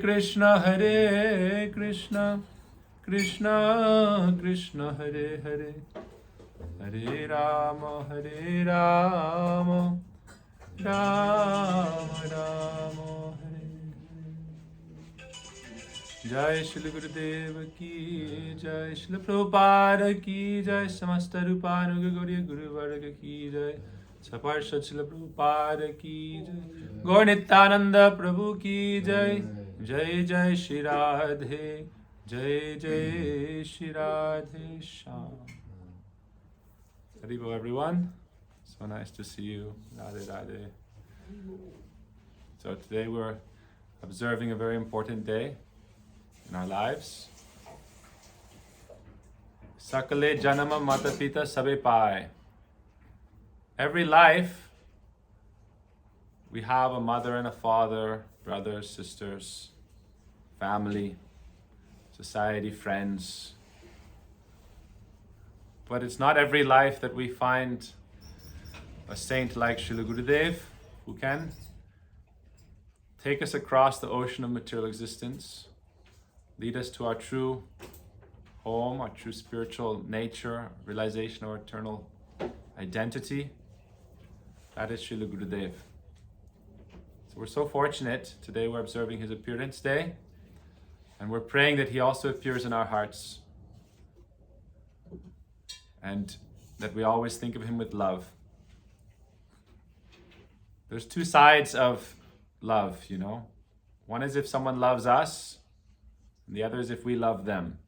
Krishna, Hare Krishna, Krishna Krishna, Hare Hare, Hare Rama, Hare Rama, Rama Rama, Hare Hare. Jai Srila Gurudeva ki Jai, Srila Prabhupada ki Jai, Samasta Rupanuga Gauriya Guru Varga ki Jai, Saparshad Srila Prabhupada ki Jai, Gaur Nityananda Prabhu ki Jai, Jai Jai Shri Radhe, Jai Jai Shri Radhe Shyam. Haribo everyone, so nice to see you. Radhe Radhe. So today we're observing a very important day in our lives. Sakale Janama Mata Pita Sabe Pai. Every life we have a mother and a father, brothers, sisters, family, society, friends. But it's not every life that we find a saint like Srila Gurudeva who can take us across the ocean of material existence, lead us to our true home, our true spiritual nature, realization of our eternal identity. That is Srila Gurudeva. So we're so fortunate. Today we're observing his appearance day, and we're praying that he also appears in our hearts, and that we always think of him with love. There's two sides of love, you know. One is if someone loves us, and the other is if we love them.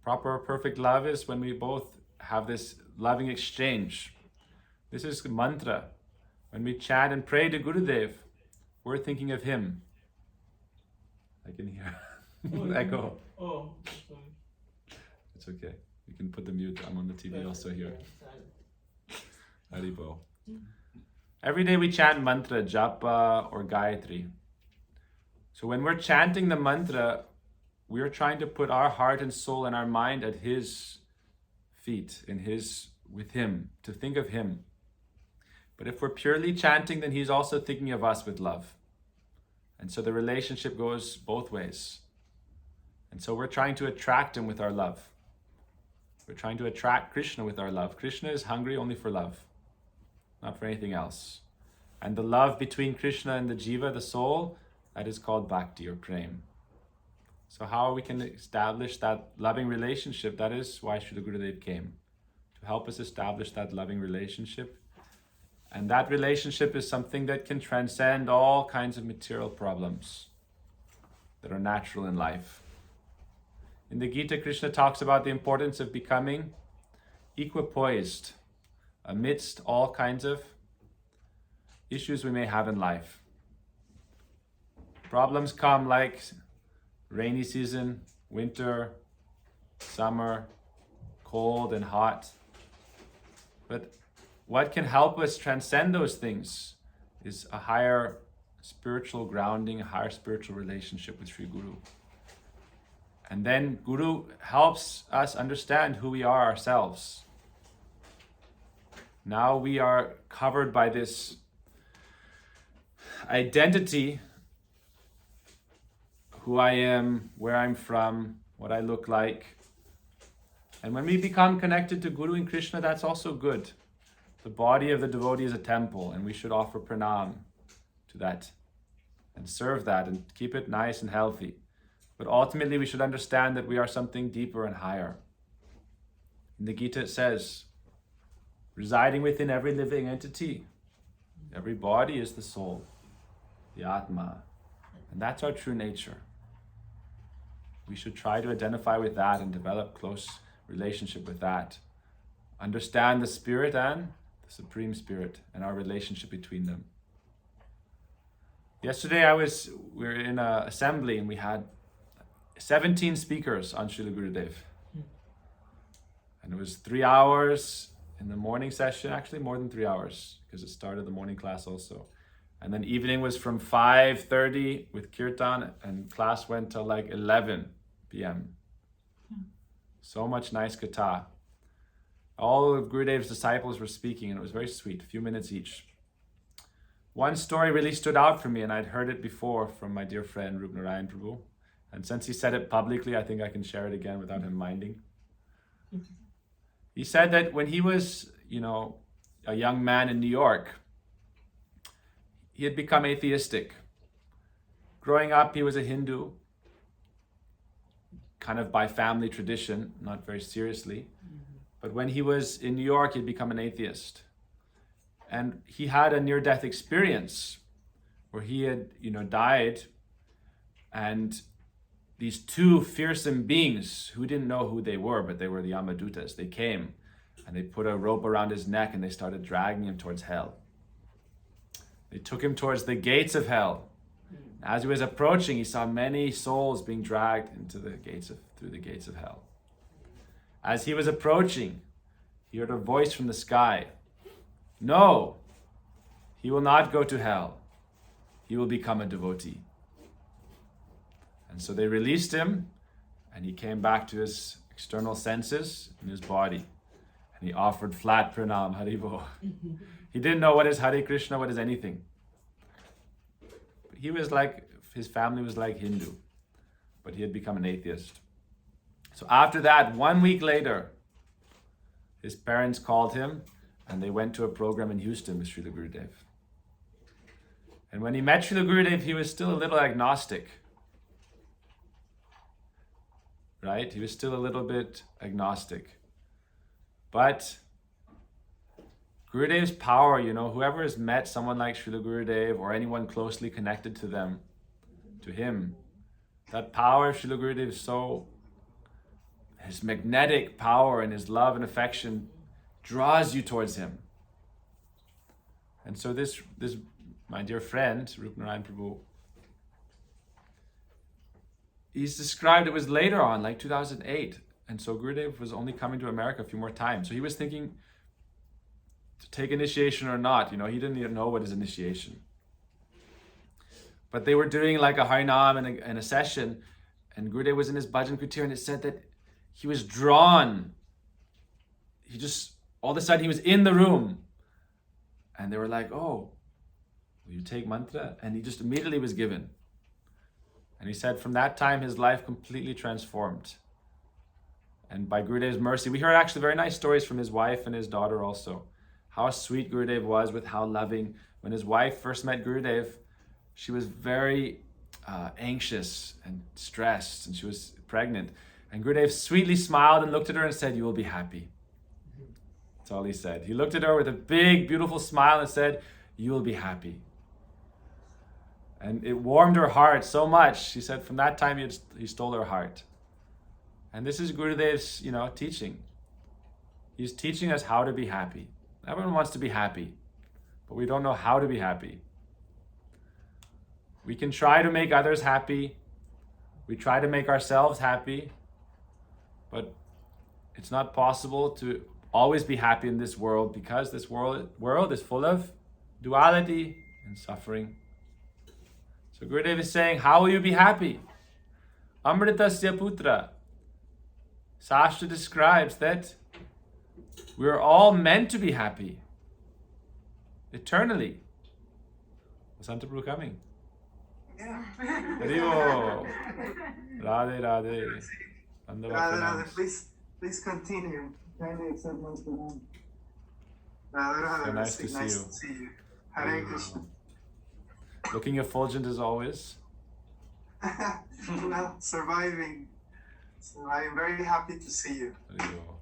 Proper, perfect love is when we both have this loving exchange. This is mantra. When we chant and pray to Gurudev, we're thinking of him. I can hear echo. Oh, sorry. It's okay. You can put the mute. I'm on the TV also here. Haribo. Every day we chant mantra, japa or Gayatri. So when we're chanting the mantra, we're trying to put our heart and soul and our mind at his feet, with him, to think of him. But if we're purely chanting, then he's also thinking of us with love. And so the relationship goes both ways. And so we're trying to attract him with our love. We're trying to attract Krishna with our love. Krishna is hungry only for love, not for anything else. And the love between Krishna and the jiva, the soul, that is called bhakti or prem. So how we can establish that loving relationship, that is why Srila Gurudeva came, to help us establish that loving relationship. And that relationship is something that can transcend all kinds of material problems that are natural in life. In the Gita, Krishna talks about the importance of becoming equipoised amidst all kinds of issues we may have in life. Problems come like rainy season, winter, summer, cold and hot. But what can help us transcend those things is a higher spiritual grounding, a higher spiritual relationship with Sri Guru. And then Guru helps us understand who we are ourselves. Now we are covered by this identity, who I am, where I'm from, what I look like. And when we become connected to Guru and Krishna, that's also good. The body of the devotee is a temple, and we should offer pranam to that and serve that and keep it nice and healthy. But ultimately, we should understand that we are something deeper and higher. In the Gita, it says, residing within every living entity, every body is the soul, the Atma. And that's our true nature. We should try to identify with that and develop close relationship with that. Understand the spirit and the Supreme Spirit and our relationship between them. Yesterday we were in an assembly and we had 17 speakers on Srila Gurudeva. And it was 3 hours in the morning session, actually more than 3 hours, because it started the morning class also. And then evening was from 5:30 with kirtan, and class went till like 11 p.m. So much nice katha. All of Gurudev's disciples were speaking, and it was very sweet, a few minutes each. one story really stood out for me, and I'd heard it before from my dear friend Rup Narayan Prabhu. And since he said it publicly, I think I can share it again without him minding. He said that when he was, a young man in New York, he had become atheistic. Growing up, he was a Hindu, kind of by family tradition, not very seriously. But when he was in New York, he'd become an atheist. And he had a near-death experience where he had, died, and these two fearsome beings who didn't know who they were, but they were the Yamadutas. They came and they put a rope around his neck and they started dragging him towards hell. They took him towards the gates of hell. As he was approaching, he saw many souls being dragged through the gates of hell. As he was approaching, he heard a voice from the sky. No, he will not go to hell. He will become a devotee. And so they released him, and he came back to his external senses in his body. And he offered flat pranam, Haribo. He didn't know what is Hare Krishna, what is anything. He was like, his family was like Hindu, but he had become an atheist. So after that, 1 week later, his parents called him and they went to a program in Houston with Srila Gurudeva. And when he met Srila Gurudeva, he was still a little agnostic. Right? He was still a little bit agnostic. But Gurudev's power, whoever has met someone like Srila Gurudeva or anyone closely connected to him, that power of Srila Gurudeva is his magnetic power and his love and affection draws you towards him. And so this my dear friend, Rup Narayan Prabhu, he's described, it was later on, like 2008. And so Gurudev was only coming to America a few more times. So he was thinking to take initiation or not. He didn't even know what is initiation. But they were doing like a Harinam and a session. And Gurudev was in his bhajan kutir, and it said that he was drawn. All of a sudden he was in the room. And they were like, oh, will you take mantra? And he just immediately was given. And he said from that time his life completely transformed. And by Gurudev's mercy, we heard actually very nice stories from his wife and his daughter also. How sweet Gurudev was, with how loving. When his wife first met Gurudev, she was very anxious and stressed, and she was pregnant. And Gurudev sweetly smiled and looked at her and said, "You will be happy." That's all he said. He looked at her with a big, beautiful smile and said, "You will be happy." And it warmed her heart so much. She said from that time he stole her heart. And this is Gurudev's, teaching. He's teaching us how to be happy. Everyone wants to be happy, but we don't know how to be happy. We can try to make others happy. We try to make ourselves happy, but it's not possible to always be happy in this world, because this world is full of duality and suffering. So Gurudev is saying, how will you be happy? Amritasya putra. Shastra describes that we are all meant to be happy eternally. Was Santa Prabhu coming? Yeah. Haribo. Radhe Radhe. Radhe, please continue. Kindly accept my pranam. Radhe Radhe. So nice to see you. Hare Krishna. Looking effulgent as always. Well, surviving. So I am very happy to see you. Haribo.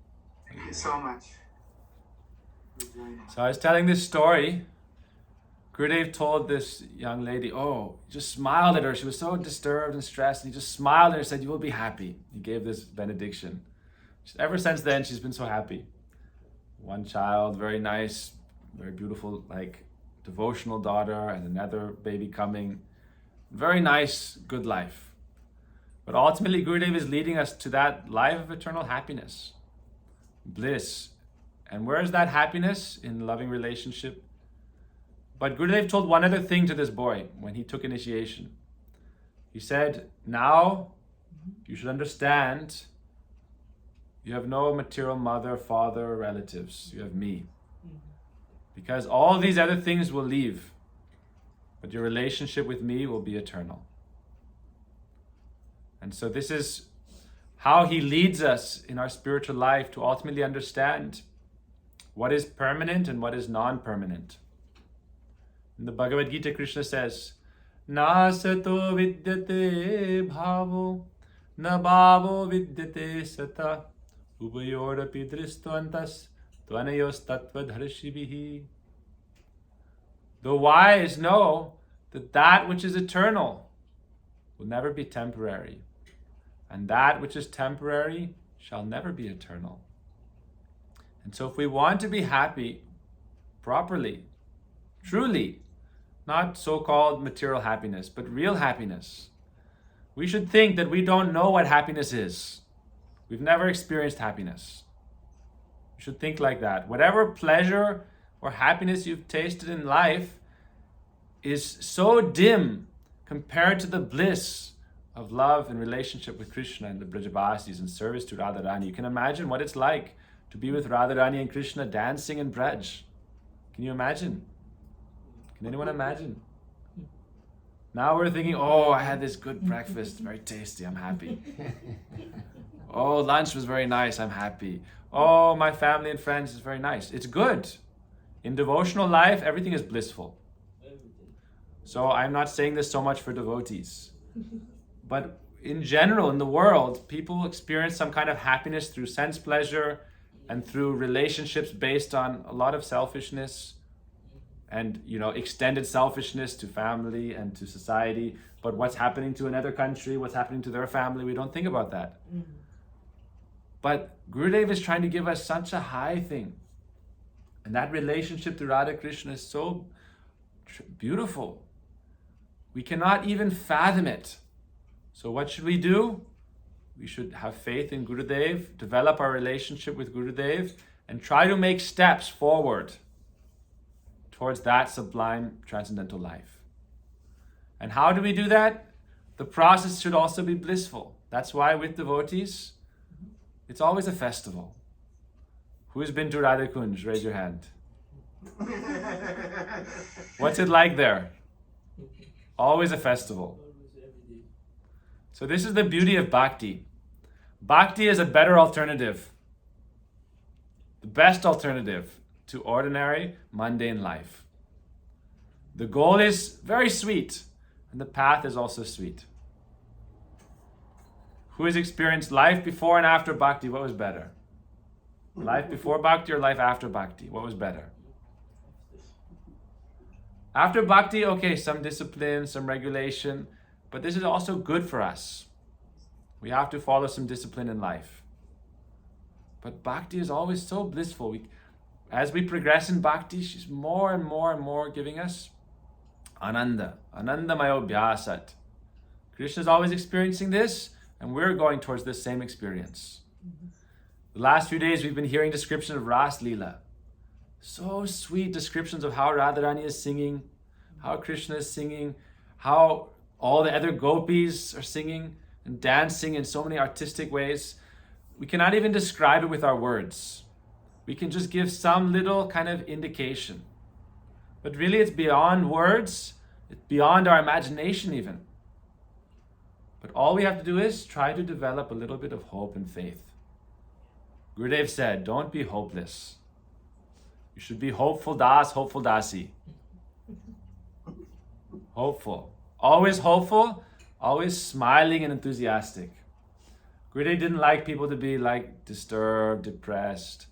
Thank you so much. So I was telling this story. Gurudev told this young lady, just smiled at her. She was so disturbed and stressed, and he just smiled at her and said, "You will be happy." He gave this benediction. Ever since then, she's been so happy. One child, very nice, very beautiful, devotional daughter, and another baby coming. Very nice, good life. But ultimately, Gurudev is leading us to that life of eternal happiness, bliss. And where is that happiness? In loving relationship. But Gurudev told one other thing to this boy when he took initiation. He said, now you should understand you have no material mother, father, or relatives. You have me. Because all these other things will leave. but your relationship with me will be eternal. And so this is how he leads us in our spiritual life to ultimately understand what is permanent and what is non-permanent. In the Bhagavad Gita, Krishna says, Nasato vidyate bhavo, na bhavo vidyate sata, ubayorapi dristvantas, tvanayos tattvadharshibihi. The wise know that that which is eternal will never be temporary, and that which is temporary shall never be eternal. And so if we want to be happy properly, truly, not so-called material happiness, but real happiness, we should think that we don't know what happiness is. We've never experienced happiness. You should think like that. Whatever pleasure or happiness you've tasted in life is so dim compared to the bliss of love and relationship with Krishna and the Brajavasis and service to Radharani. You can imagine what it's like to be with Radharani and Krishna dancing in Braj. Can you imagine? Can anyone imagine? Now we're thinking, oh, I had this good breakfast, very tasty, I'm happy. Oh, lunch was very nice, I'm happy. Oh, my family and friends is very nice. It's good. In devotional life, everything is blissful. So I'm not saying this so much for devotees. But in general, in the world, people experience some kind of happiness through sense pleasure and through relationships based on a lot of selfishness and, extended selfishness to family and to society. But what's happening to another country, what's happening to their family, we don't think about that. Mm-hmm. But Gurudeva is trying to give us such a high thing. And that relationship to Radha Krishna is so beautiful. We cannot even fathom it. So what should we do? We should have faith in Gurudev, develop our relationship with Gurudev, and try to make steps forward towards that sublime transcendental life. And how do we do that? The process should also be blissful. That's why with devotees, it's always a festival. Who's been to Radha Kunj? Raise your hand. What's it like there? Always a festival. So this is the beauty of Bhakti. Bhakti is a better alternative. The best alternative to ordinary, mundane life. The goal is very sweet, and the path is also sweet. Who has experienced life before and after Bhakti? What was better? Life before Bhakti or life after Bhakti? What was better? After Bhakti, okay, some discipline, some regulation, but this is also good for us. We have to follow some discipline in life. But Bhakti is always so blissful. As we progress in Bhakti, she's more and more and more giving us Ananda, Anandamayo Bhyasat. Krishna is always experiencing this, and we're going towards this same experience. The last few days we've been hearing descriptions of Ras Leela. So sweet descriptions of how Radharani is singing, how Krishna is singing, how all the other gopis are singing and dancing in so many artistic ways. We cannot even describe it with our words. We can just give some little kind of indication. But really it's beyond words, it's beyond our imagination even. But all we have to do is try to develop a little bit of hope and faith. Gurudev said, don't be hopeless. You should be hopeful das, hopeful dasi. Hopeful. Always hopeful, always smiling and enthusiastic. Gurudev didn't like people to be disturbed, depressed.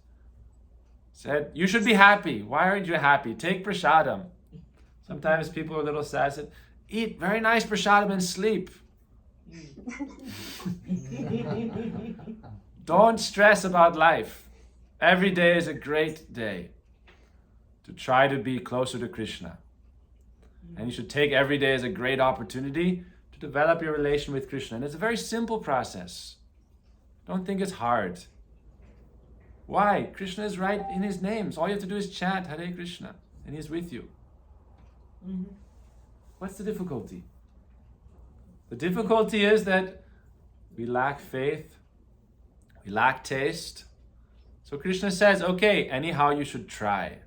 Said, you should be happy. Why aren't you happy? Take prasadam. Sometimes people are a little sad. Said, eat very nice prasadam and sleep. Don't stress about life. Every day is a great day to try to be closer to Krishna. And you should take every day as a great opportunity to develop your relation with Krishna. And it's a very simple process. Don't think it's hard. Why? Krishna is right in his names. All you have to do is chant Hare Krishna and he's with you. Mm-hmm. What's the difficulty? The difficulty is that we lack faith, we lack taste. So Krishna says, okay, anyhow you should try.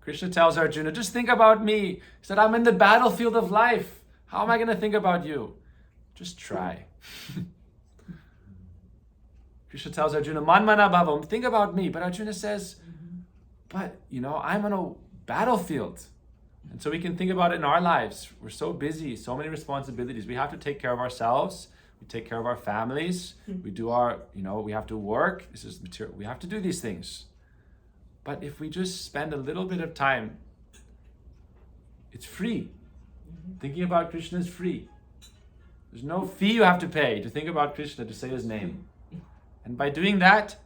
Krishna tells Arjuna, just think about me. He said, I'm in the battlefield of life. How am I going to think about you? Just try. Krishna tells Arjuna, Manmana bhavam, think about me. But Arjuna says, but, I'm on a battlefield. And so we can think about it in our lives. We're so busy, so many responsibilities. We have to take care of ourselves. We take care of our families. We do we have to work. This is material. We have to do these things. But if we just spend a little bit of time, it's free. Thinking about Krishna is free. There's no fee you have to pay to think about Krishna, to say his name. And by doing that,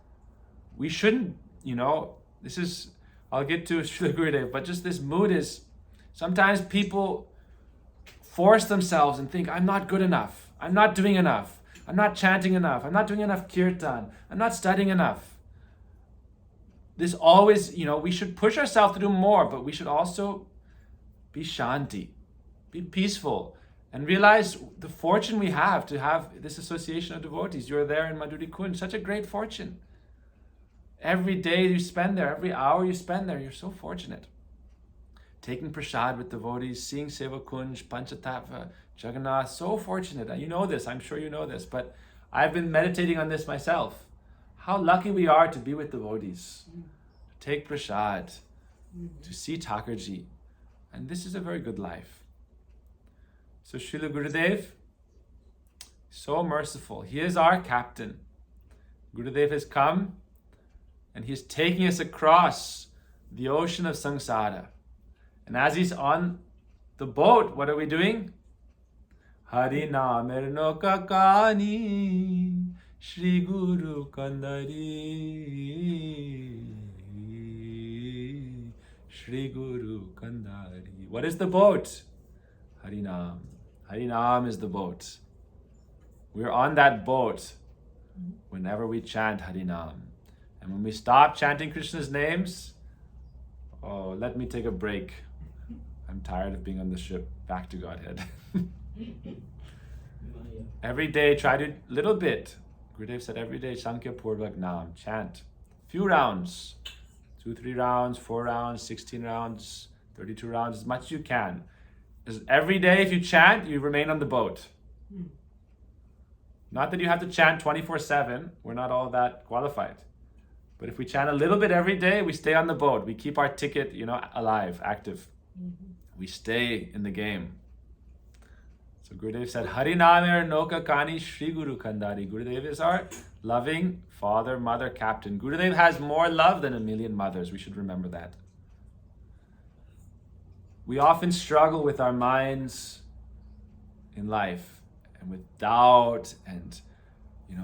we shouldn't, I'll get to Srila Gurudeva, but just this mood is, sometimes people force themselves and think, I'm not good enough. I'm not doing enough. I'm not chanting enough. I'm not doing enough kirtan. I'm not studying enough. This always, we should push ourselves to do more, but we should also be shanti, be peaceful, and realize the fortune we have to have this association of devotees. You're there in Madhuri Kunj, such a great fortune. Every day you spend there, every hour you spend there, you're so fortunate. Taking prasad with devotees, seeing Seva Kunj, Panchatattva, Jagannath, so fortunate. You know this, I'm sure you know this, but I've been meditating on this myself. How lucky we are to be with devotees, to take prasad, to see Thakurji. And this is a very good life. So Srila Gurudev, so merciful. He is our captain. Gurudev has come and he's taking us across the ocean of samsara. And as he's on the boat, what are we doing? Hari Namer Noka Kani Shri Guru Kandari Shri Guru Kandari. What is the boat? Harinam. Harinam is the boat. We're on that boat whenever we chant Harinam. And when we stop chanting Krishna's names, let me take a break. I'm tired of being on the ship. Back to Godhead. Every day, try to, little bit. Gurudev said every day, Sankhya Purvak Nam, chant. Few rounds. 2, 3 rounds, 4 rounds, 16 rounds, 32 rounds, as much as you can. Because every day if you chant, you remain on the boat. Not that you have to chant 24/7. We're not all that qualified. But if we chant a little bit every day, we stay on the boat. We keep our ticket, alive, active. We stay in the game. So Gurudev said, Harinamer Noka Kani Shri Guru Kandari. Gurudev is our loving father, mother, captain. Gurudev has more love than a million mothers. We should remember that. We often struggle with our minds in life and with doubt and,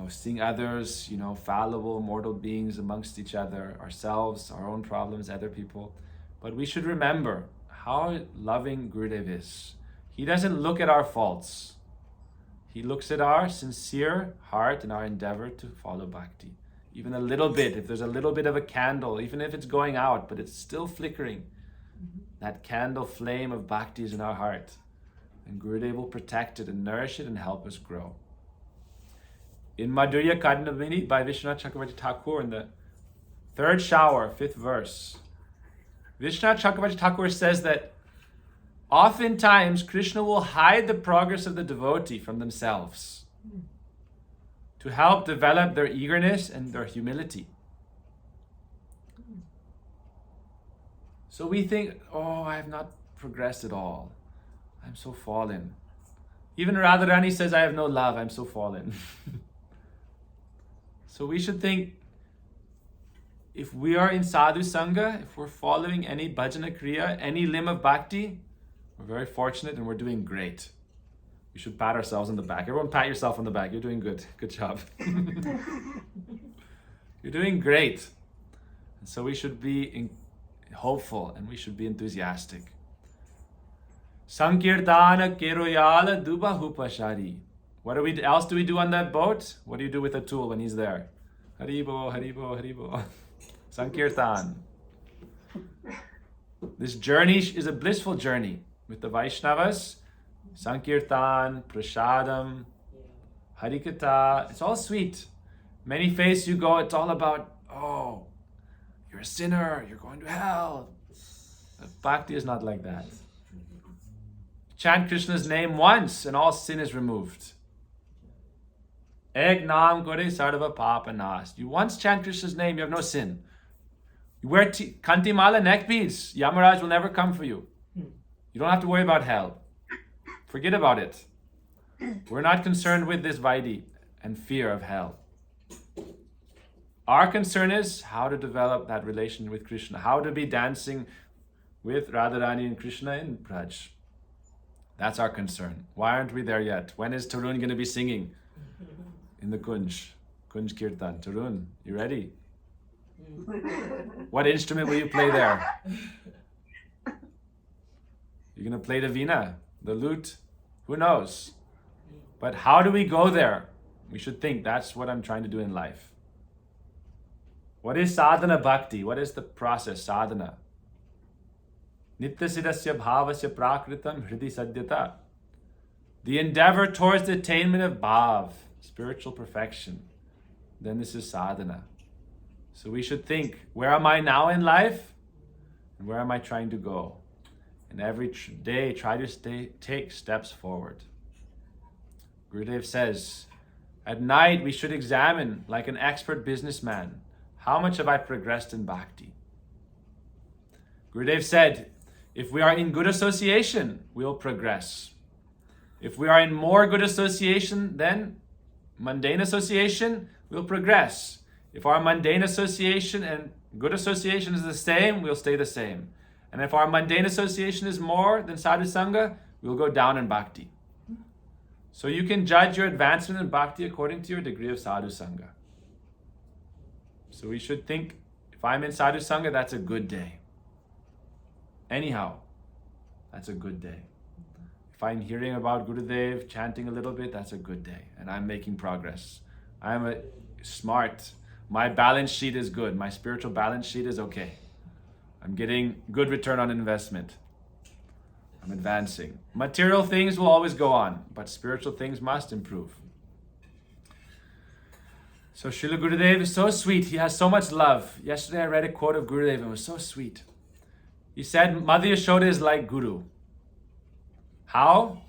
seeing others, fallible, mortal beings amongst each other, ourselves, our own problems, other people. But we should remember how loving Gurudev is. He doesn't look at our faults. He looks at our sincere heart and our endeavor to follow Bhakti. Even a little bit, if there's a little bit of a candle, even if it's going out, but it's still flickering, that candle flame of Bhakti is in our heart. And Gurudev will protect it and nourish it and help us grow. In Madhurya Kadnavini by Vishwanath Chakravarti Thakur, in the third shower, 5th verse, Vishwanath Chakravarti Thakur says that oftentimes Krishna will hide the progress of the devotee from themselves to help develop their eagerness and their humility. So we think, I have not progressed at all. I'm so fallen. Even Radharani says, I have no love, I'm so fallen. So we should think, if we are in sadhu sangha, if we're following any bhajana kriya, any limb of bhakti, we're very fortunate and we're doing great. We should pat ourselves on the back. Everyone pat yourself on the back. You're doing good. Good job. You're doing great. And so we should be hopeful and we should be enthusiastic. Sankirtana keroyala dubahupashari. What else do we do on that boat? What do you do with Atul when he's there? Haribo, Haribo, Haribo. Sankirtan. This journey is a blissful journey with the Vaishnavas. Sankirtan, Prasadam, Harikatha. It's all sweet. Many faiths you go, it's all about, you're a sinner, you're going to hell. Bhakti is not like that. Chant Krishna's name once and all sin is removed. Ek naam kore sarva papa nas. You once chant Krishna's name, you have no sin. You wear kantimala neck beads, Yamaraj will never come for you. You don't have to worry about hell. Forget about it. We're not concerned with this vaidhi and fear of hell. Our concern is how to develop that relation with Krishna, how to be dancing with Radharani and Krishna in Braj. That's our concern. Why aren't we there yet? When is Tarun going to be singing in the Kunj Kirtan? Tarun, you ready? What instrument will you play there? You're going to play the veena, the lute? Who knows? But how do we go there? We should think that's what I'm trying to do in life. What is sadhana bhakti? What is the process, sadhana? Nitya siddhasya bhavasya prakritam hridi sadyata. The endeavor towards the attainment of bhav, spiritual perfection. Then this is sadhana. So we should think, where am I now in life? And where am I trying to go? And every day try to take steps forward. Gurudev says, at night we should examine, like an expert businessman, how much have I progressed in bhakti? Gurudev said, if we are in good association, we'll progress. If we are in more good association than mundane association, we'll progress. If our mundane association and good association is the same, we'll stay the same. And if our mundane association is more than sadhu sangha, we'll go down in bhakti. So you can judge your advancement in bhakti according to your degree of sadhu sangha. So we should think, if I'm in sadhu sangha, that's a good day. Anyhow, that's a good day. If I'm hearing about Gurudev, chanting a little bit, that's a good day. And I'm making progress. I'm smart. My balance sheet is good. My spiritual balance sheet is okay. I'm getting good return on investment. I'm advancing. Material things will always go on, but spiritual things must improve. So Srila Gurudeva is so sweet. He has so much love. Yesterday I read a quote of Gurudeva and it was so sweet. He said, Mother Yashoda is like Guru. How?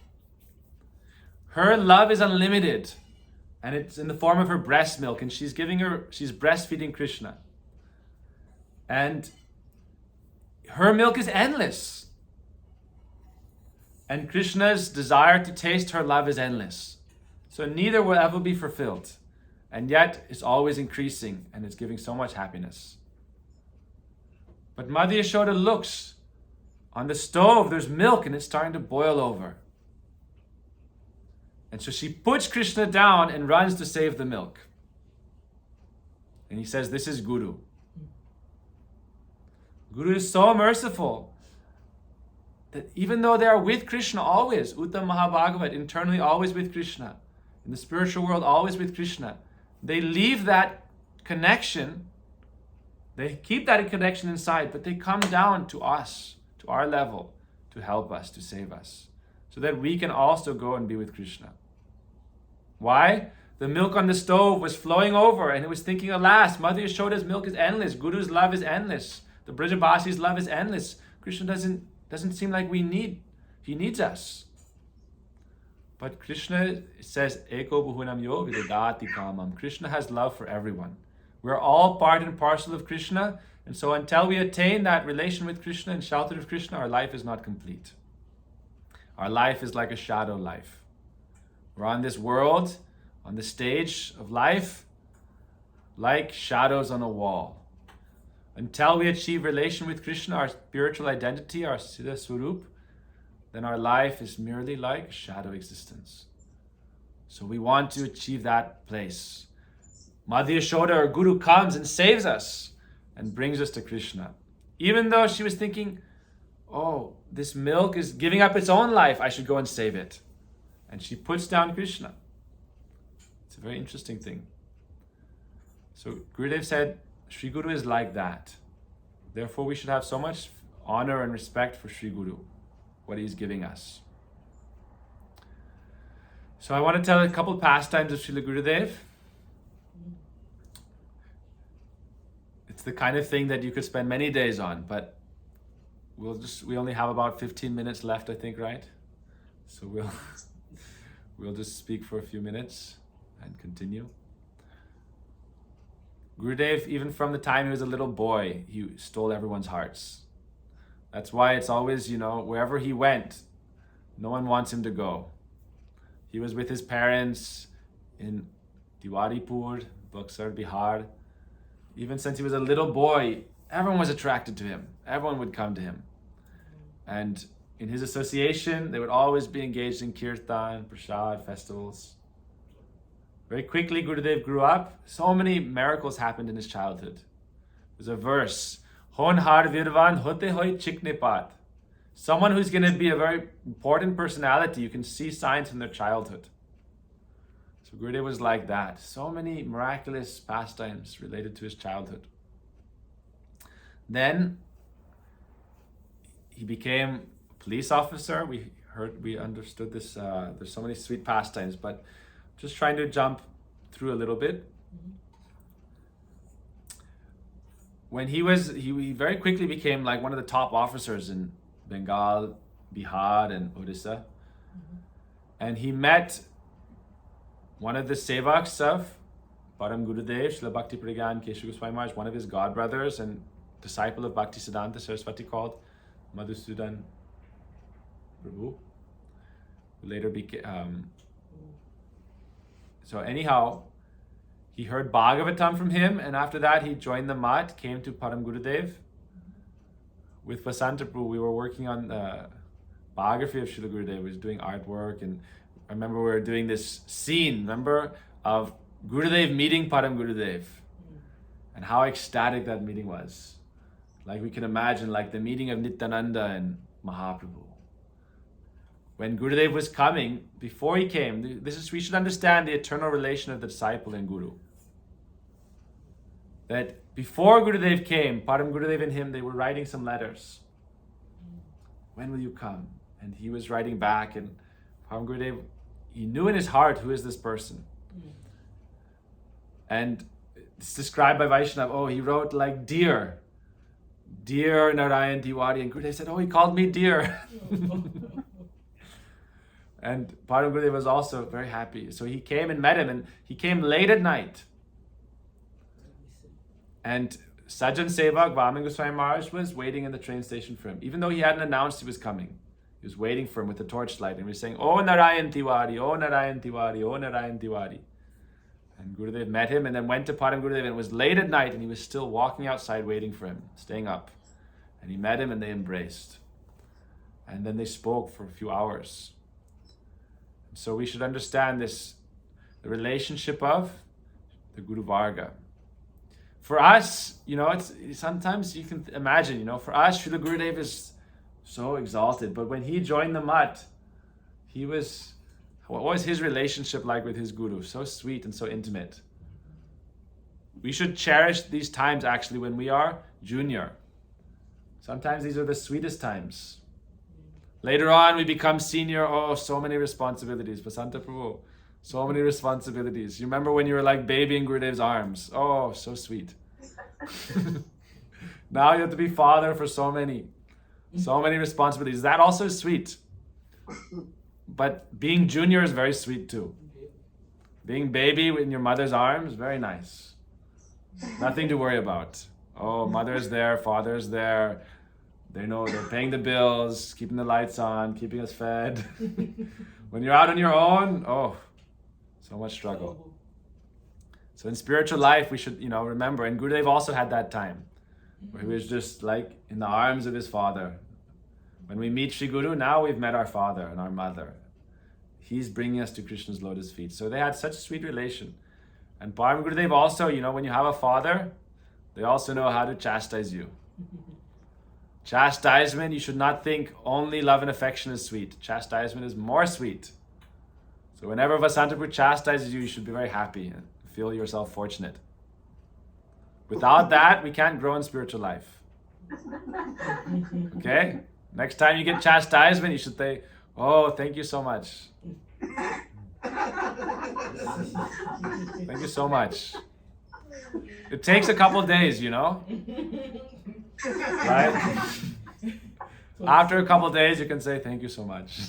Her love is unlimited. And it's in the form of her breast milk. And she's breastfeeding Krishna. And her milk is endless. And Krishna's desire to taste her love is endless. So neither will ever be fulfilled. And yet it's always increasing and it's giving so much happiness. But Mother Yashoda looks on the stove, there's milk and it's starting to boil over. And so she puts Krishna down and runs to save the milk. And he says, this is Guru. Guru is so merciful that even though they are with Krishna always, Uttam Mahabhagavat, internally always with Krishna, in the spiritual world always with Krishna, they leave that connection, they keep that connection inside, but they come down to us, to our level, to help us, to save us, so that we can also go and be with Krishna. Why? The milk on the stove was flowing over and it was thinking, alas, Mother Yashoda's milk is endless, Guru's love is endless, the Brajabasi's love is endless. Krishna doesn't seem like he needs us. But Krishna says, Eko Bhunam Yo Vidadati Kamam. Krishna has love for everyone. We're all part and parcel of Krishna. And so until we attain that relation with Krishna and shelter of Krishna, our life is not complete. Our life is like a shadow life. We're on this world, on the stage of life, like shadows on a wall. Until we achieve relation with Krishna, our spiritual identity, our Siddha Swarup, then our life is merely like shadow existence. So we want to achieve that place. Mother Yashoda, our Guru, comes and saves us and brings us to Krishna. Even though she was thinking, oh, this milk is giving up its own life, I should go and save it. And she puts down Krishna. It's a very interesting thing. So Gurudev said, Sri Guru is like that. Therefore we should have so much honor and respect for Sri Guru, what he's giving us. So I want to tell a couple pastimes of Srila Gurudev. It's the kind of thing that you could spend many days on, but we only have about 15 minutes left, I think, right? So we'll just speak for a few minutes and continue. Gurudev, even from the time he was a little boy, he stole everyone's hearts. That's why it's always, wherever he went, no one wants him to go. He was with his parents in Diwaripur, Buxar, Bihar. Even since he was a little boy, everyone was attracted to him. Everyone would come to him. And in his association, they would always be engaged in kirtan, prasad, festivals. Very quickly, Gurudev grew up. So many miracles happened in his childhood. There's a verse, Hon har virvan hote hoy chikne pat. Someone who's going to be a very important personality, you can see signs from their childhood. So Gurudev was like that. So many miraculous pastimes related to his childhood. Then he became a police officer. We understood this. There's so many sweet pastimes, but just trying to jump through a little bit. When he very quickly became like one of the top officers in Bengal, Bihar, and Odisha. And he met one of the sevaks of Param Gurudev, Srila Bhakti Pragyan Keshu Goswami Maharaj, one of his godbrothers and disciple of Bhakti Siddhanta Saraswati, called Madhusudan Prabhu, who later became... So anyhow, he heard Bhagavatam from him, and after that he joined the Mat, came to Param Gurudev. With Vasanta Prabhu, we were working on the biography of Srila Gurudeva. We was doing artwork, and I remember we were doing this scene, of Gurudev meeting Param Gurudev, and how ecstatic that meeting was. Like we can imagine, like the meeting of Nityananda and Mahaprabhu. When Gurudev was coming, before he came, we should understand the eternal relation of the disciple and Guru. That before Gurudev came, Param Gurudev and him, they were writing some letters. When will you come? And he was writing back, and Param Gurudev, he knew in his heart, who is this person? And it's described by Vaishnav, he wrote like dear Narayan Tiwari, and Gurudev said, he called me dear. And Param Gurudev was also very happy. So he came and met him, and he came late at night. And Sajan Sevak, Vaman Goswami Maharaj, was waiting in the train station for him. Even though he hadn't announced he was coming, he was waiting for him with the torchlight, and he was saying, "Oh Narayan Tiwari, oh Narayan Tiwari, oh Narayan Tiwari." And Gurudev met him and then went to Param Gurudev, and it was late at night, and he was still walking outside waiting for him, staying up. And he met him and they embraced. And then they spoke for a few hours. So we should understand this, the relationship of the Guru Varga. For us, it's sometimes you can imagine, for us, Srila Gurudev is so exalted. But when he joined the Mat, what was his relationship like with his Guru? So sweet and so intimate. We should cherish these times actually when we are junior. Sometimes these are the sweetest times. Later on, we become senior. So many responsibilities. Vasanta Prabhu, so many responsibilities. You remember when you were like baby in Gurudev's arms? So sweet. Now you have to be father for so many responsibilities. That also is sweet. But being junior is very sweet too. Being baby in your mother's arms, very nice. Nothing to worry about. Mother's there, father's there. They know they're paying the bills, keeping the lights on, keeping us fed. When you're out on your own, so much struggle. So in spiritual life, we should, remember, and Gurudev also had that time, where he was just like in the arms of his father. When we meet Sri Guru, now we've met our father and our mother. He's bringing us to Krishna's lotus feet. So they had such a sweet relation. And Param Gurudev also, when you have a father, they also know how to chastise you. Chastisement, you should not think only love and affection is sweet. Chastisement is more sweet. So whenever Vasanta Prabhu chastises you, you should be very happy and feel yourself fortunate. Without that, we can't grow in spiritual life. Okay? Next time you get chastisement, you should say, thank you so much. Thank you so much. It takes a couple days, Right? After a couple of days, you can say, thank you so much.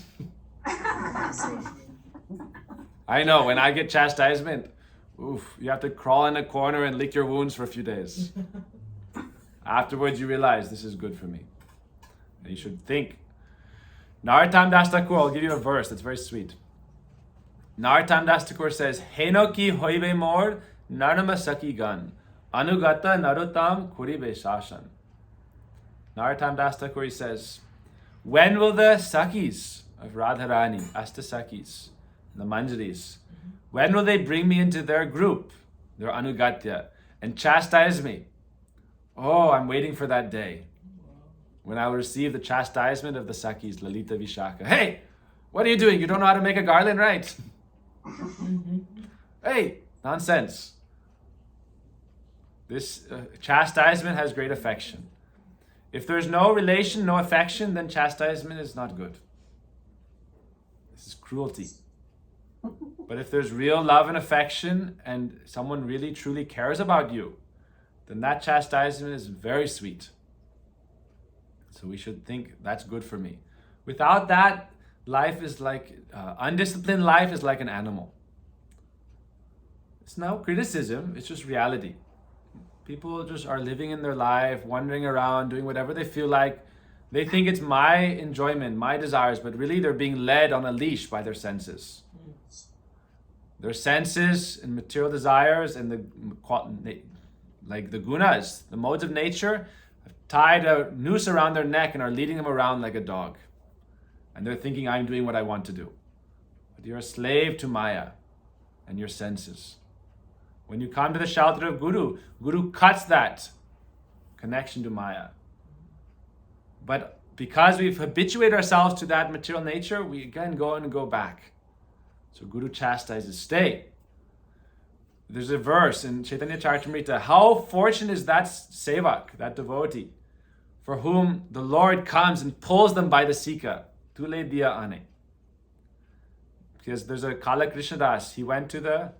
I know, when I get chastisement, oof, you have to crawl in a corner and lick your wounds for a few days. Afterwards, you realize this is good for me. And you should think. Narottam Das Thakur, I'll give you a verse that's very sweet. Narottam Das Thakur says, Henoki hoibe mor narama saki gan, anugata narottam kuribe shashan. Narottam Das Thakur says, when will the Sakis of Radharani, Astasakis, the Manjaris, when will they bring me into their group, their Anugatya, and chastise me? Oh, I'm waiting for that day when I will receive the chastisement of the Sakis, Lalita Vishaka. Hey, what are you doing? You don't know how to make a garland right? Hey, nonsense. This chastisement has great affection. If there's no relation, no affection, then chastisement is not good. This is cruelty. But if there's real love and affection and someone really truly cares about you, then that chastisement is very sweet. So we should think that's good for me. Without that, life is like, undisciplined life is like an animal. It's no criticism, it's just reality. People just are living in their life, wandering around, doing whatever they feel like. They think it's my enjoyment, my desires, but really they're being led on a leash by their senses. Their senses and material desires and the gunas, the modes of nature, have tied a noose around their neck and are leading them around like a dog. And they're thinking, I'm doing what I want to do. But you're a slave to Maya and your senses. When you come to the shelter of Guru, Guru cuts that connection to Maya. But because we've habituated ourselves to that material nature, we again go back. So Guru chastises, stay. There's a verse in Chaitanya Charitamrita, how fortunate is that sevak, that devotee, for whom the Lord comes and pulls them by the sika. Tule diya ane. Because there's a Kala Krishnadas, he went to the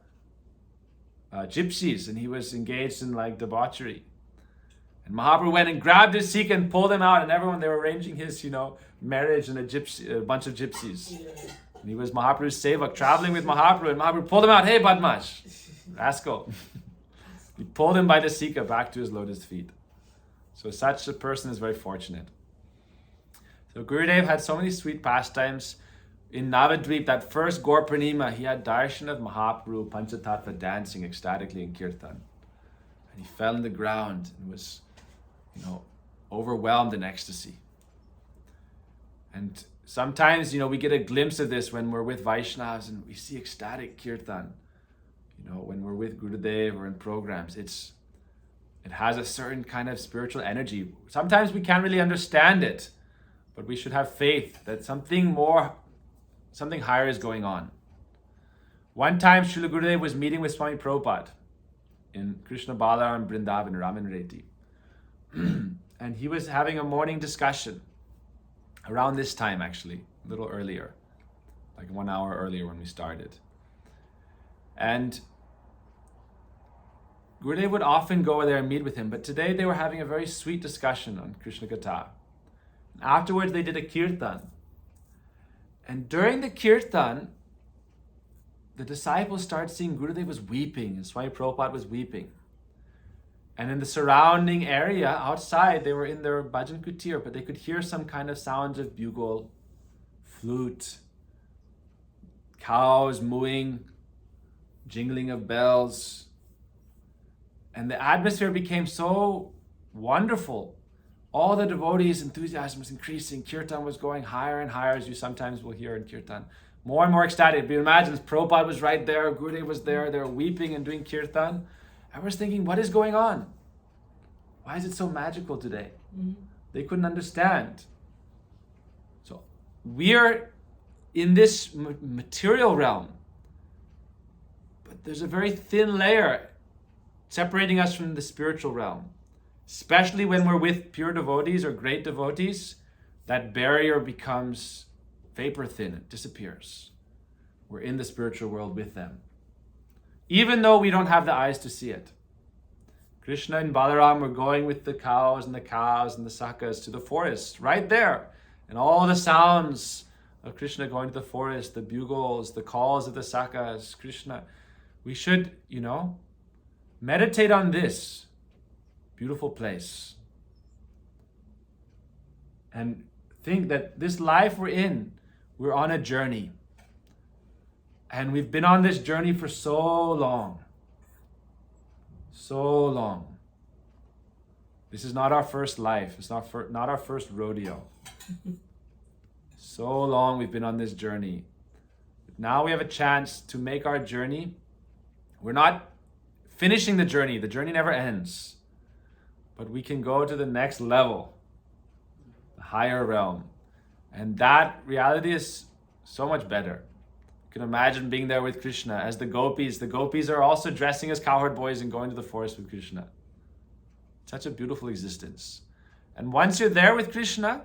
gypsies and he was engaged in like debauchery. And Mahaprabhu went and grabbed his sika and pulled him out, and everyone, they were arranging his, marriage and a bunch of gypsies. And he was Mahaprabhu's sevak, traveling with Mahaprabhu, and Mahaprabhu pulled him out, hey Badmash, rascal. He pulled him by the sika back to his lotus feet. So such a person is very fortunate. So Gurudev had so many sweet pastimes. In Navadvip, that first Gaur Purnima, he had darshan of Mahaprabhu, Panchatattva dancing ecstatically in Kirtan. And he fell on the ground and was, overwhelmed in ecstasy. And sometimes, we get a glimpse of this when we're with Vaishnavas and we see ecstatic Kirtan. When we're with Gurudev or in programs, it has a certain kind of spiritual energy. Sometimes we can't really understand it, but we should have faith that something higher is going on. One time, Srila Gurudeva was meeting with Swami Prabhupada in Krishna Bala and Vrindavan, Raman Reddy. And he was having a morning discussion around this time, actually, a little earlier, like 1 hour earlier when we started. And Gurudev would often go there and meet with him, but today they were having a very sweet discussion on Krishna Katha. Afterwards, they did a kirtan. And during the kirtan, the disciples started seeing Gurudev was weeping and Swami Prabhupada was weeping. And in the surrounding area, outside, they were in their bhajan kutir, but they could hear some kind of sounds of bugle, flute, cows mooing, jingling of bells. And the atmosphere became so wonderful. All the devotees' enthusiasm was increasing. Kirtan was going higher and higher, as you sometimes will hear in Kirtan. More and more ecstatic. But imagine, Prabhupada was right there, Gurudev was there, they were weeping and doing Kirtan. I was thinking, what is going on? Why is it so magical today? Mm-hmm. They couldn't understand. So we are in this material realm, but there's a very thin layer separating us from the spiritual realm. Especially when we're with pure devotees or great devotees, that barrier becomes vapor thin, it disappears. We're in the spiritual world with them. Even though we don't have the eyes to see it. Krishna and Balaram were going with the cows and the calves and the sakas to the forest, right there. and all the sounds of Krishna going to the forest, the bugles, the calls of the sakas, Krishna. We should, meditate on this beautiful place and think that this life we're on a journey. And we've been on this journey for so long. So long. This is not our first life. It's not our first rodeo. So long we've been on this journey. Now we have a chance to make our journey. We're not finishing the journey. The journey never ends. But we can go to the next level, the higher realm. And that reality is so much better. You can imagine being there with Krishna as the gopis. The gopis are also dressing as cowherd boys and going to the forest with Krishna. Such a beautiful existence. And once you're there with Krishna,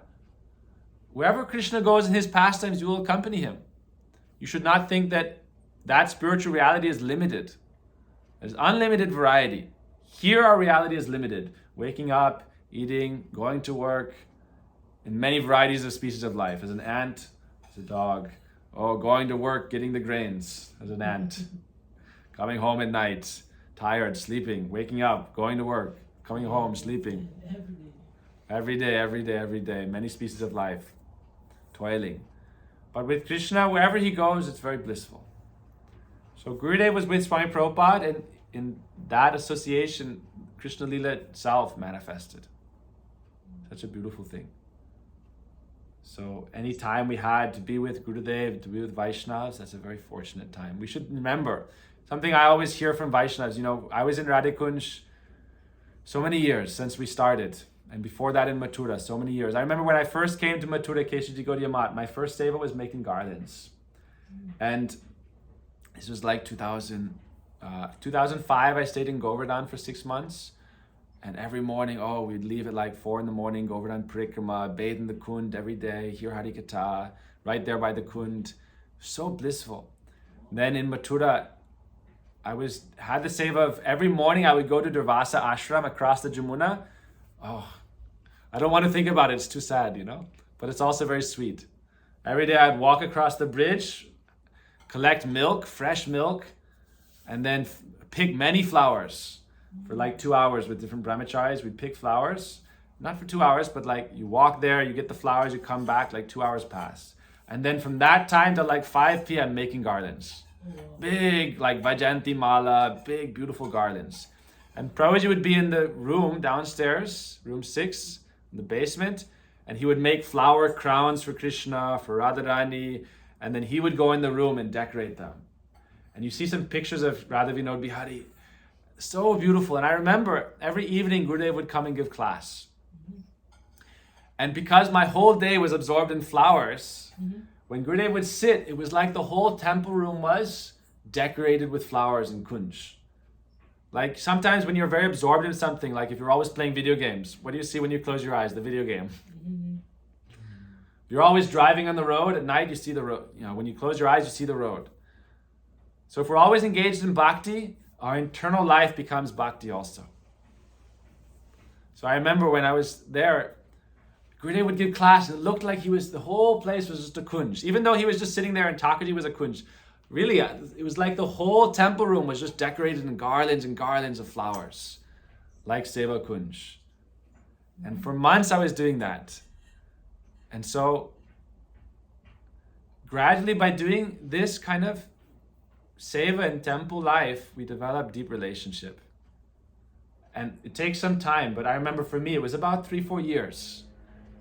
wherever Krishna goes in his pastimes, you will accompany him. You should not think that spiritual reality is limited. There's unlimited variety. Here our reality is limited. Waking up, eating, going to work, in many varieties of species of life. As an ant, as a dog. Going to work, getting the grains, as an ant. Coming home at night, tired, sleeping, waking up, going to work, coming home, sleeping. Every day. Many species of life. Toiling. But with Krishna, wherever he goes, it's very blissful. So Gurudev was with Swami Prabhupada, and in that association, Krishna Lila itself manifested. Such a beautiful thing. So any time we had to be with Gurudev, to be with Vaishnavas, that's a very fortunate time. We should remember, something I always hear from Vaishnavas, I was in Radhikunj so many years since we started. And before that in Mathura, so many years. I remember when I first came to Mathura, Keshaji Gaudiya Math, my first seva was making garlands. And this was like 2005, I stayed in Govardhan for 6 months. And every morning, we'd leave at like 4 a.m, Govardhan Parikrama, bathe in the Kund every day, hear Harikatha, right there by the Kund. So blissful. Then in Mathura, I had the seva of every morning I would go to Durvasa Ashram across the Jamuna. I don't want to think about it, it's too sad, but it's also very sweet. Every day I'd walk across the bridge, collect milk, fresh milk, and then pick many flowers for like 2 hours with different brahmacharis. We'd pick flowers, not for 2 hours, but like you walk there, you get the flowers, you come back, like 2 hours pass. And then from that time to like 5 p.m. making garlands. Big, like Vajanti Mala, big, beautiful garlands. And Prabhuji would be in the room downstairs, room 6, in the basement, and he would make flower crowns for Krishna, for Radharani, and then he would go in the room and decorate them. And you see some pictures of Radha Vinod Bihari. So beautiful. And I remember every evening Gurudev would come and give class. And because my whole day was absorbed in flowers, when Gurudev would sit, it was like the whole temple room was decorated with flowers and kunj. Like sometimes when you're very absorbed in something, like if you're always playing video games, what do you see when you close your eyes? The video game. You're always driving on the road, at night you see the road. When you close your eyes, you see the road. So if we're always engaged in bhakti, our internal life becomes bhakti also. So I remember when I was there, Gurudev would give class and it looked like the whole place was just a kunj. Even though he was just sitting there and Thakurji was a kunj. Really, it was like the whole temple room was just decorated in garlands and garlands of flowers. Like Seva Kunj. And for months I was doing that. And so, gradually by doing this kind of Seva and temple life, we develop deep relationship. And it takes some time, but I remember for me, it was about 3-4 years.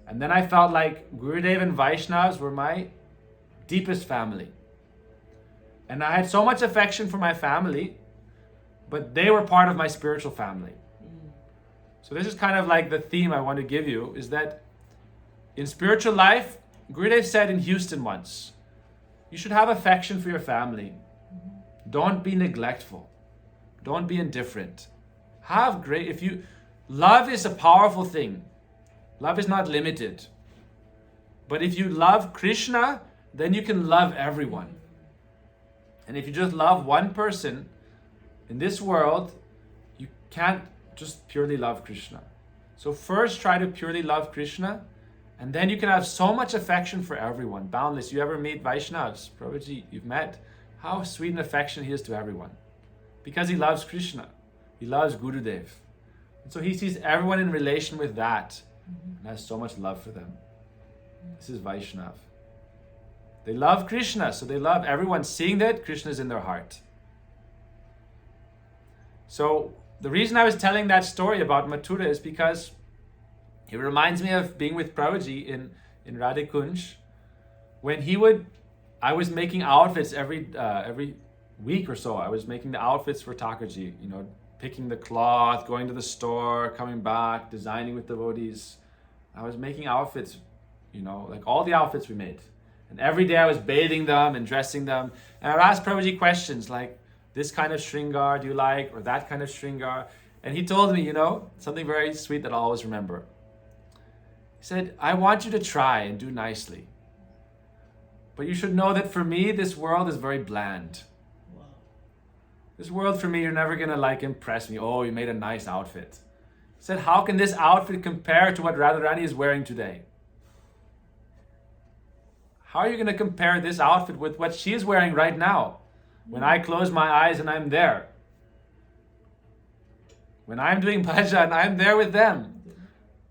And then I felt like Gurudev and Vaishnavas were my deepest family. And I had so much affection for my family, but they were part of my spiritual family. So this is kind of like the theme I want to give you, is that in spiritual life, Gurudev said in Houston once, you should have affection for your family. Don't be neglectful. Don't be indifferent. Love is a powerful thing. Love is not limited. But if you love Krishna, then you can love everyone. And if you just love one person in this world, you can't just purely love Krishna. So first try to purely love Krishna, And then you can have so much affection for everyone, boundless. You ever meet Vaishnavas? Prabhuji, you've met. How sweet and affection he is to everyone. Because he loves Krishna. He loves Gurudev. And so he sees everyone in relation with that and has so much love for them. This is Vaishnav. They love Krishna, so they love everyone, seeing that Krishna is in their heart. So the reason I was telling that story about Mathura is because it reminds me of being with Prabhuji in Radhe Kunj. When I was making outfits every week or so. I was making the outfits for Thakurji, picking the cloth, going to the store, coming back, designing with devotees. I was making outfits, like all the outfits we made. And every day I was bathing them and dressing them. And I would ask Prabhuji questions like, this kind of shringar do you like? Or that kind of shringar? And he told me, something very sweet that I'll always remember. He said, I want you to try and do nicely. But you should know that for me, this world is very bland. Wow. This world for me, you're never going to impress me. Oh, you made a nice outfit. He said, how can this outfit compare to what Radharani is wearing today? How are you going to compare this outfit with what she is wearing right now? When I close my eyes and I'm there. When I'm doing bhajan, I'm there with them.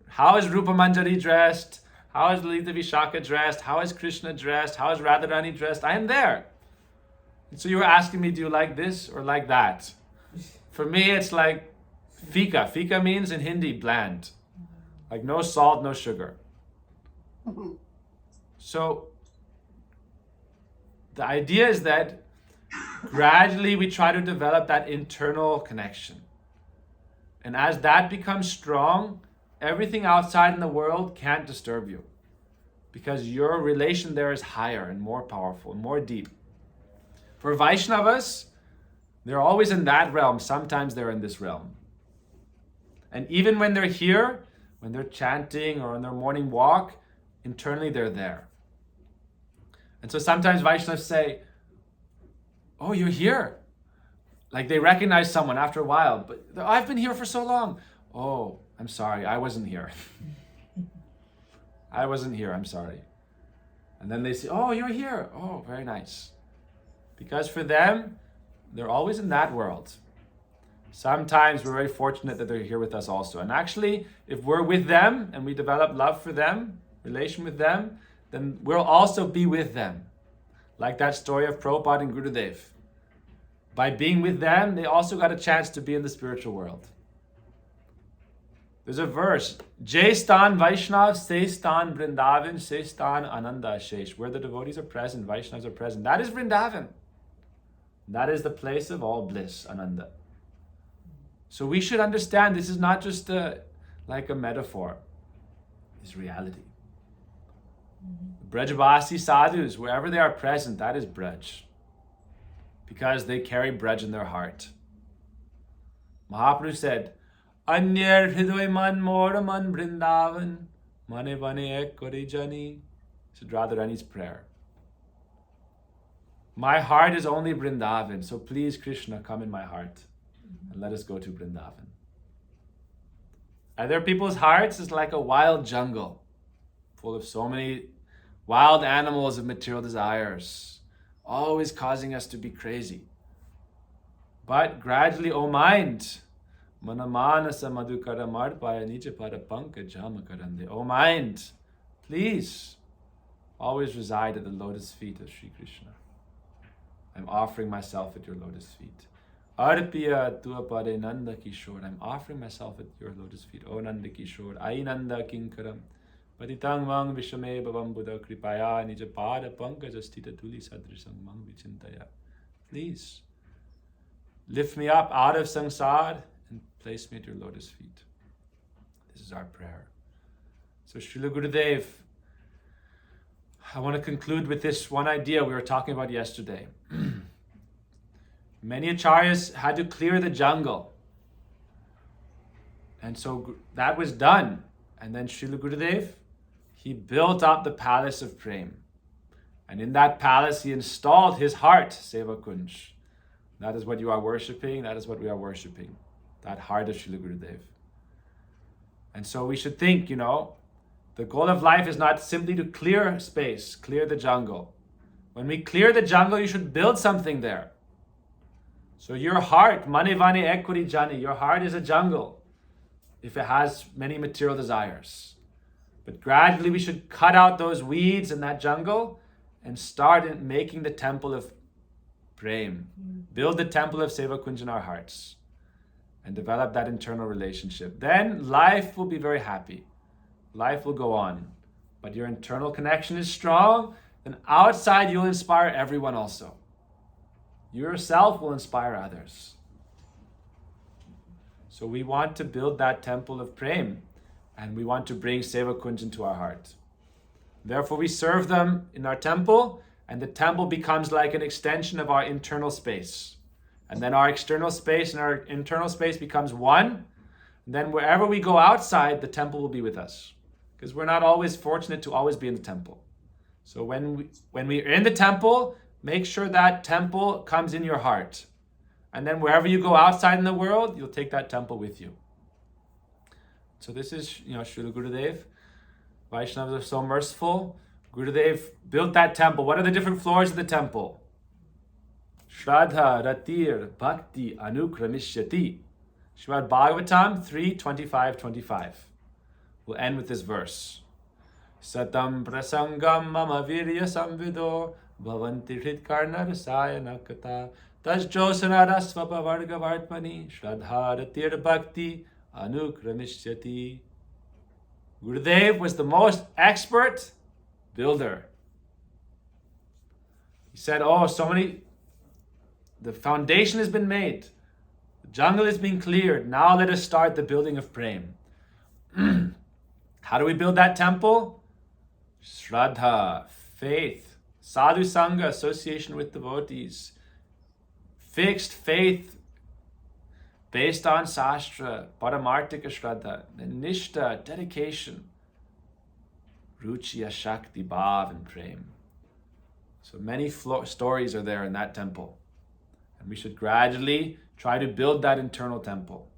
How is Rupa Manjari dressed? How is Lalita Vishaka dressed? How is Krishna dressed? How is Radharani dressed? I am there. And so you were asking me, do you like this or like that? For me, it's like fika. Fika means in Hindi, bland. Like no salt, no sugar. So the idea is that gradually we try to develop that internal connection. And as that becomes strong, everything outside in the world can't disturb you. Because your relation there is higher and more powerful and more deep. For Vaishnavas, they're always in that realm. Sometimes they're in this realm. And even when they're here, when they're chanting or on their morning walk, internally they're there. And so sometimes Vaishnavas say, oh, you're here. Like they recognize someone after a while, but I've been here for so long. Oh, I'm sorry, I wasn't here. I wasn't here, I'm sorry. And then they say, oh, you're here. Oh, very nice. Because for them, they're always in that world. Sometimes we're very fortunate that they're here with us also. And actually, if we're with them and we develop love for them, relation with them, then we'll also be with them. Like that story of Prabhupada and Gurudev. By being with them, they also got a chance to be in the spiritual world. There's a verse, Jai Stan Vaishnav, Se Stan Vrindavan, Se Stan Ananda Shesh. Where the devotees are present, Vaishnavas are present. That is Vrindavan. That is the place of all bliss, Ananda. So we should understand this is not just like a metaphor. It's reality. Brajvasi sadhus, wherever they are present, that is Braj. Because they carry Braj in their heart. Mahaprabhu said, Anyar hridoy man mora man Vrindavan, mane vane ek kori jani. It's Radharani's prayer. My heart is only Vrindavan, so please Krishna, come in my heart and let us go to Vrindavan. Other people's hearts is like a wild jungle, full of so many wild animals of material desires, always causing us to be crazy. But gradually, O mind, manamanasa madhukara marpaya nicha parapanka jamakarande. O mind, please always reside at the lotus feet of Sri Krishna. I'm offering myself at your lotus feet. Arpiya tuapade Nanda Kishore. I'm offering myself at your lotus feet. O Nanda Kishore. Ai Nanda Kinkaram. Patitang mang vishame bhavam buddha kripaya nija pada pankaja stita tuli sadrisang mang vichintaya. Please, lift me up out of samsara and place me at your lotus feet. This is our prayer. So Srila Gurudeva, I want to conclude with this one idea we were talking about yesterday. Many acharyas had to clear the jungle. And so that was done. And then Srila Gurudeva, he built up the palace of Prem. And in that palace, he installed his heart, Seva Kunj. That is what you are worshipping. That is what we are worshipping. That heart of Srila Gurudeva. And so we should think, The goal of life is not simply to clear space, clear the jungle. When we clear the jungle, you should build something there. So your heart, mani vani equity jani, your heart is a jungle if it has many material desires. But gradually we should cut out those weeds in that jungle and start in making the temple of Prem. Build the temple of Seva Kunj in our hearts and develop that internal relationship. Then life will be very happy. Life will go on. But your internal connection is strong, then outside you'll inspire everyone also. You yourself will inspire others. So we want to build that temple of Prem, and we want to bring Seva Kunj into our heart. Therefore we serve them in our temple, and the temple becomes like an extension of our internal space. And then our external space and our internal space becomes one. And then wherever we go outside, the temple will be with us. Because we're not always fortunate to always be in the temple. So when we're in the temple, make sure that temple comes in your heart. And then wherever you go outside in the world, you'll take that temple with you. So this is, Srila Gurudeva. Vaishnavas are so merciful. Gurudev built that temple. What are the different floors of the temple? Shraddha, Ratir, Bhakti, Anukramishyati. Srimad Bhagavatam 3:25-25. We'll end with this verse. Satam prasangam mama virya samvido bhavanti hritkarna rasayana kata tasjosana rasvapa varga vartmani shraddha ratir bhakti anukramishyati. Gurudev was the most expert builder. He said, the foundation has been made. The jungle is being cleared. Now let us start the building of Prem. How do we build that temple? Shraddha, faith, sadhu sangha, association with devotees, fixed faith based on sastra, paramartika shraddha, nishta, dedication, ruchi, shakti, bhav, and prem. So many stories are there in that temple. And we should gradually try to build that internal temple.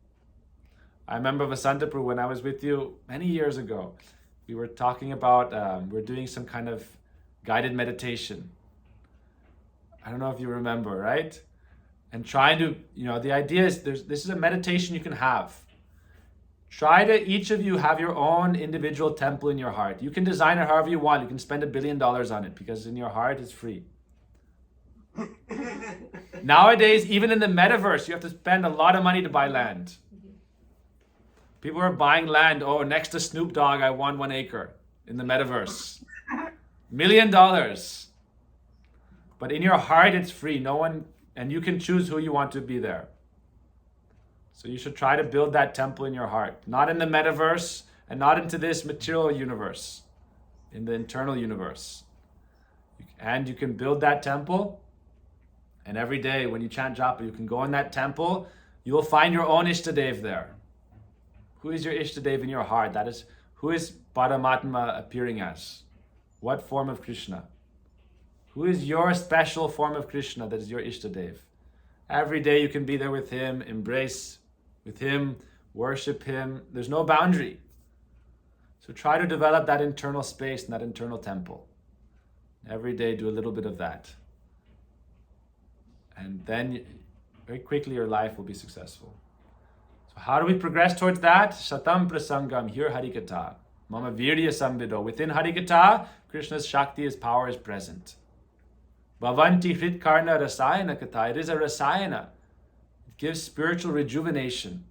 I remember Vasantapur, when I was with you many years ago, we were talking about, we're doing some kind of guided meditation. I don't know if you remember, right? And trying to, the idea is this is a meditation you can have. Try to, each of you, have your own individual temple in your heart. You can design it however you want. You can spend $1 billion on it because in your heart it's free. Nowadays, even in the metaverse, you have to spend a lot of money to buy land. People are buying land. Oh, next to Snoop Dogg, I won 1 acre in the metaverse. $1 million. But in your heart, it's free. No one, and you can choose who you want to be there. So you should try to build that temple in your heart. Not in the metaverse and not into this material universe. In the internal universe. And you can build that temple. And every day when you chant japa, you can go in that temple. You will find your own Ishtadev there. Who is your Ishtadev in your heart? That is, who is Paramatma appearing as? What form of Krishna? Who is your special form of Krishna that is your Ishtadev? Every day you can be there with him, embrace with him, worship him. There's no boundary. So try to develop that internal space and that internal temple. Every day do a little bit of that. And then very quickly your life will be successful. So how do we progress towards that? Satam prasangam, hear Harikatha. Mama virya samvido. Within Harikatha, Krishna's Shakti, his power is present. Bhavanti hritkarna rasayana katha. It is a rasayana. It gives spiritual rejuvenation.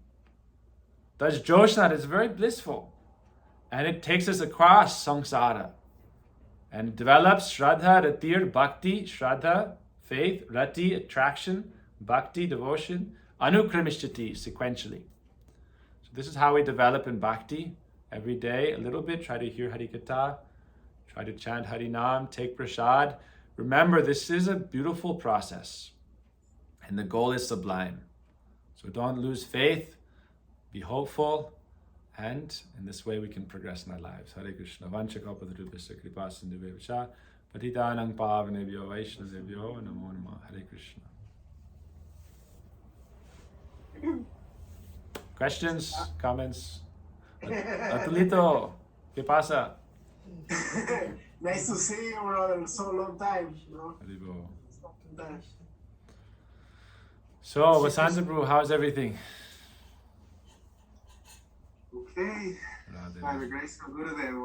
That's Joshna, it's very blissful. And it takes us across samsara. And it develops Shraddha, Ratir, Bhakti, Shraddha, faith, Rati, attraction, Bhakti, devotion, Anukramishchati, sequentially. So this is how we develop in Bhakti. Every day, a little bit, try to hear Harikatha, try to chant Harinam, take prasad. Remember, this is a beautiful process. And the goal is sublime. So don't lose faith, be hopeful, and in this way we can progress in our lives. Hare Krishna. Vanchakalpadrupasya kripa sindhuvevacha patitanang pavanebhyo vaishnavebhyo namo namah. Hare Krishna. Questions? Comments? Atulito. ¿Qué pasa? Nice to see you, brother. So long time, no? Haribo. That- So, Vasanta Prabhu, how's everything? Okay. By the grace of Gurudeva.